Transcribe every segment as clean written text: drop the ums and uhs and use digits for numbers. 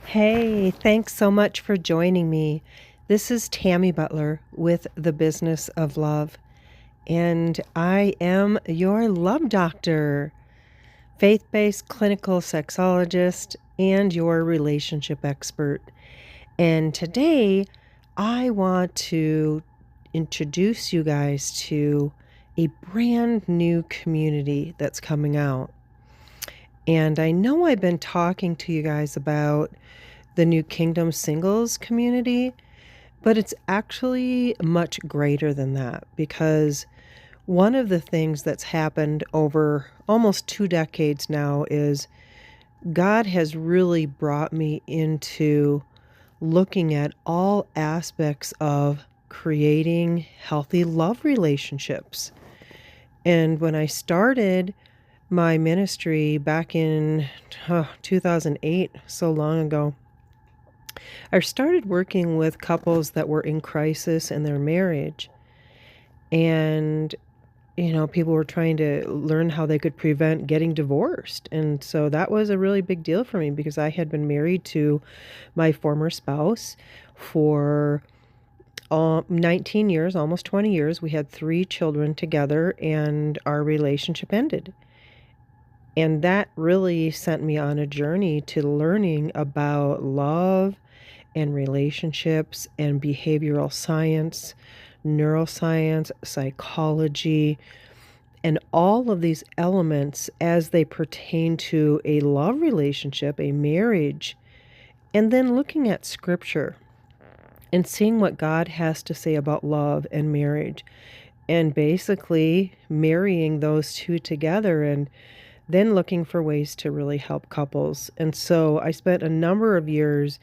Hey, thanks so much for joining me. This is Tami Butler with The Business of Love, and I am your love doctor, faith based clinical sexologist, and your relationship expert. And today, I want to introduce you guys to a brand new community that's coming out. And I know I've been talking to you guys about the new Kindgom singles community, but it's actually much greater than that because one of the things that's happened over almost 2 decades now is God has really brought me into looking at all aspects of creating healthy love relationships. And when I started my ministry back in 2008, so long ago, I started working with couples that were in crisis in their marriage. And, people were trying to learn how they could prevent getting divorced. And so that was a really big deal for me because I had been married to my former spouse for 19 years, almost 20 years. We had 3 children together, and our relationship ended. And that really sent me on a journey to learning about love and relationships and behavioral science, neuroscience, psychology, and all of these elements as they pertain to a love relationship, a marriage, and then looking at scripture and seeing what God has to say about love and marriage, and basically marrying those two together and then looking for ways to really help couples. And so I spent a number of years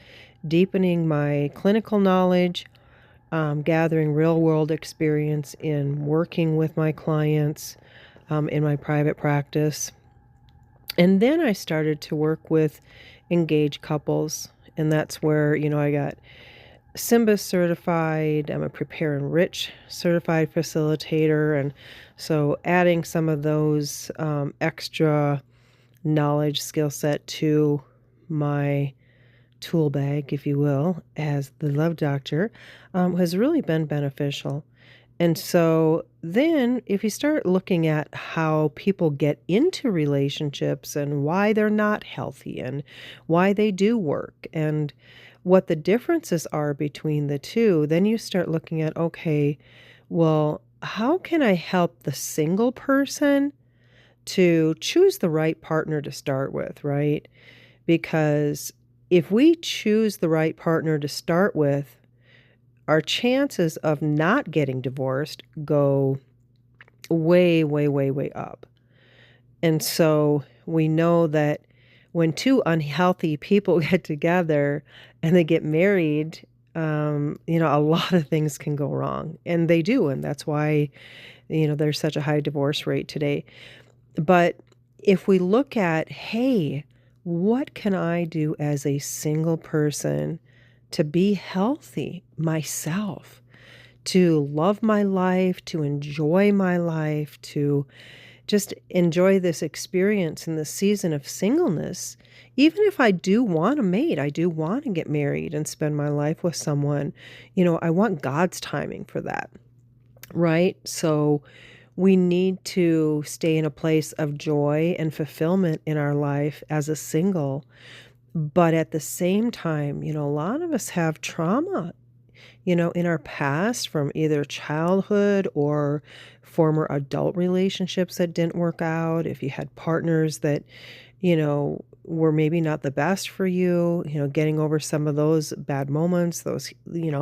deepening my clinical knowledge, gathering real world experience in working with my clients in my private practice. And then I started to work with engaged couples. And that's where, I got SYMBIS certified. I'm a Prepare Enrich certified facilitator. And so adding some of those extra knowledge skill set to my tool bag, if you will, as the love doctor, has really been beneficial. And so then if you start looking at how people get into relationships and why they're not healthy and why they do work and what the differences are between the two, then you start looking at, okay, well, how can I help the single person to choose the right partner to start with, right? Because if we choose the right partner to start with, our chances of not getting divorced go way, way, way, way up. And so we know that when two unhealthy people get together and they get married, a lot of things can go wrong. And they do. And that's why, there's such a high divorce rate today. But if we look at, hey, what can I do as a single person to be healthy myself, to love my life, to enjoy my life, to just enjoy this experience in the season of singleness? Even if I do want a mate, I do want to get married and spend my life with someone, I want God's timing for that, right? So we need to stay in a place of joy and fulfillment in our life as a single. But at the same time, a lot of us have trauma, in our past from either childhood or former adult relationships that didn't work out. If you had partners that, were maybe not the best for you, getting over some of those bad moments, those,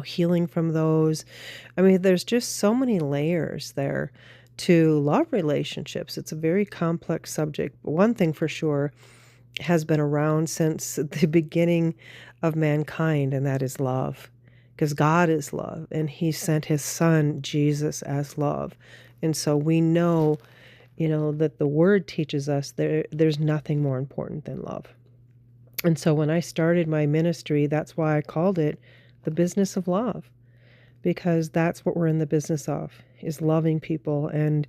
healing from those. I mean, there's just so many layers there to love relationships. It's a very complex subject. But one thing for sure has been around since the beginning of mankind, and that is love. Because God is love, and He sent His Son, Jesus, as love. And so we know, that the Word teaches us there's nothing more important than love. And so when I started my ministry, that's why I called it The Business of Love, because that's what we're in the business of, is loving people and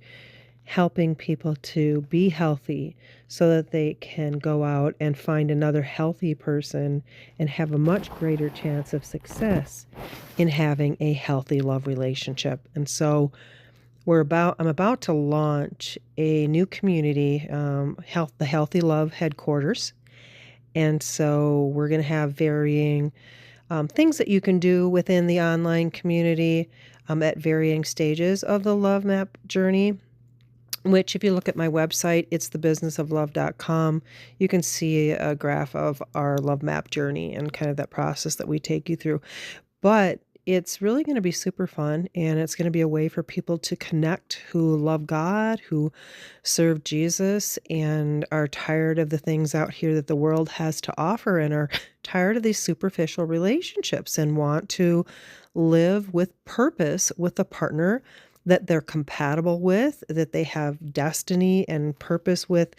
helping people to be healthy so that they can go out and find another healthy person and have a much greater chance of success in having a healthy love relationship. And so I'm about to launch a new community, the Healthy Love headquarters. And so we're going to have varying things that you can do within the online community at varying stages of the love map journey, which if you look at my website, it's thebusinessoflove.com, you can see a graph of our love map journey and kind of that process that we take you through. But it's really going to be super fun, and it's going to be a way for people to connect who love God, who serve Jesus, and are tired of the things out here that the world has to offer, and are tired of these superficial relationships and want to live with purpose with a partner that they're compatible with, that they have destiny and purpose with,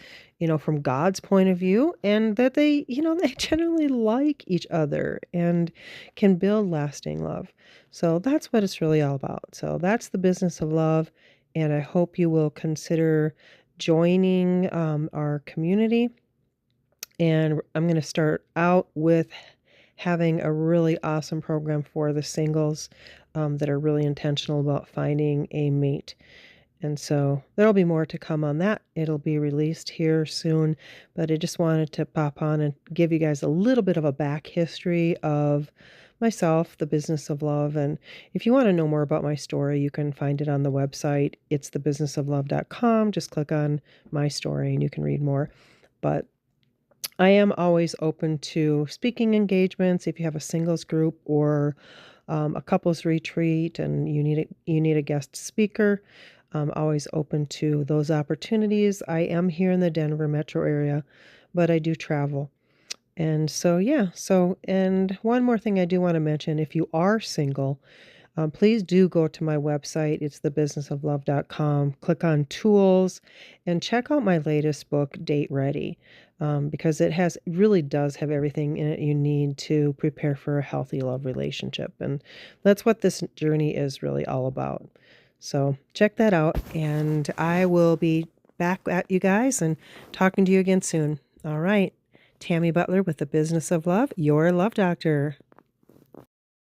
from God's point of view, and that they, they generally like each other and can build lasting love. So that's what it's really all about. So that's the business of love. And I hope you will consider joining our community. And I'm going to start out with having a really awesome program for the singles that are really intentional about finding a mate. And so there'll be more to come on that. It'll be released here soon, but I just wanted to pop on and give you guys a little bit of a back history of myself, the business of love. And if you want to know more about my story, you can find it on the website. It's thebusinessoflove.com. Just click on my story and you can read more. But I am always open to speaking engagements if you have a singles group or a couples retreat and you need a guest speaker. I'm always open to those opportunities. I am here in the Denver metro area, but I do travel. And so, yeah. And one more thing I do want to mention, if you are single, please do go to my website. It's thebusinessoflove.com. Click on tools and check out my latest book, Date Ready, because really does have everything in it you need to prepare for a healthy love relationship. And that's what this journey is really all about. So check that out, and I will be back at you guys and talking to you again soon. All right. Tami Butler with The Business of Love, your love doctor.